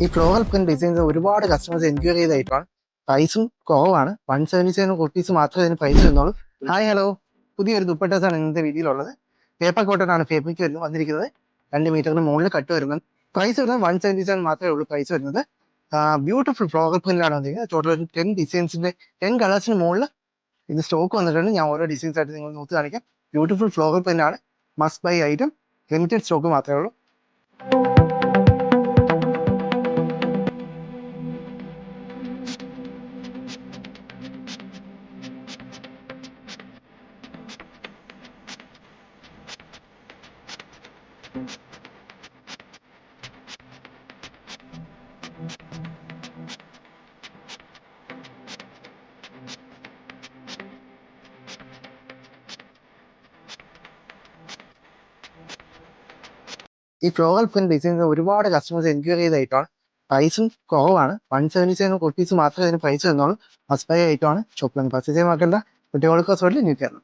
ഈ floral print designs ഒരുപാട് customers enquiry ചെയ്തായിട്ടാണ്. പ്രൈസും കുറവാണ്. 177 റുപ്പീസ് മാത്രമേ ഇതിന് പ്രൈസ് വരുന്നുള്ളൂ. ഹായ് ഹലോ, പുതിയൊരു ദുപ്പട്ടാസാണ് ഇന്നത്തെ വീഡിയോയിലുള്ളത്. പേപ്പർ കോട്ടൺ ആണ് ഫാബ്രിക് വന്നിരിക്കുന്നത്. 2 മീറ്ററിന് മുകളിൽ കട്ട് വരുന്നത്. പ്രൈസ് വരുന്നത് 177 മാത്രമേ ഉള്ളൂ. പ്രൈസ് വരുന്നത് ബ്യൂട്ടിഫുൾ ഫ്ലോറൽ പ്രിന്റിലാണ് വന്നിരിക്കുന്നത്. ടോട്ടൽ ഒരു 10 ഡിസൈൻസിന്റെ 10 കളേഴ്സിന് മുകളിൽ ഇത് സ്റ്റോക്ക് വന്നിട്ടുണ്ട്. ഞാൻ ഓരോ ഡിസൈൻസ് ആയിട്ട് നിങ്ങൾ നോക്കി കാണിക്കാം. ബ്യൂട്ടിഫുൾ ഫ്ലോറൽ പ്രിന്റ് ആണ്. Must by item. Limited stock മാത്രമേ ഉള്ളൂ. ഈ ഫ്ലോറൽ പ്രിന്റ് ഡിസൈൻസ് ഒരുപാട് കസ്റ്റമേഴ്സ് എൻക്വയറി ചെയ്തായിട്ടാണ്. പ്രൈസും കുറവാണ്. 177 റുപ്പീസ് മാത്രമേ ഇതിന് പ്രൈസ് വരുന്നുള്ളൂ. മസ്റ്റ് ബൈ ഐറ്റം ആണ്. ഷോപ്പിൽ പർച്ചേസ് ചെയ്യാൻ നോക്കേണ്ട. കുട്ടികൾക്ക് ന്യൂ കേരളം.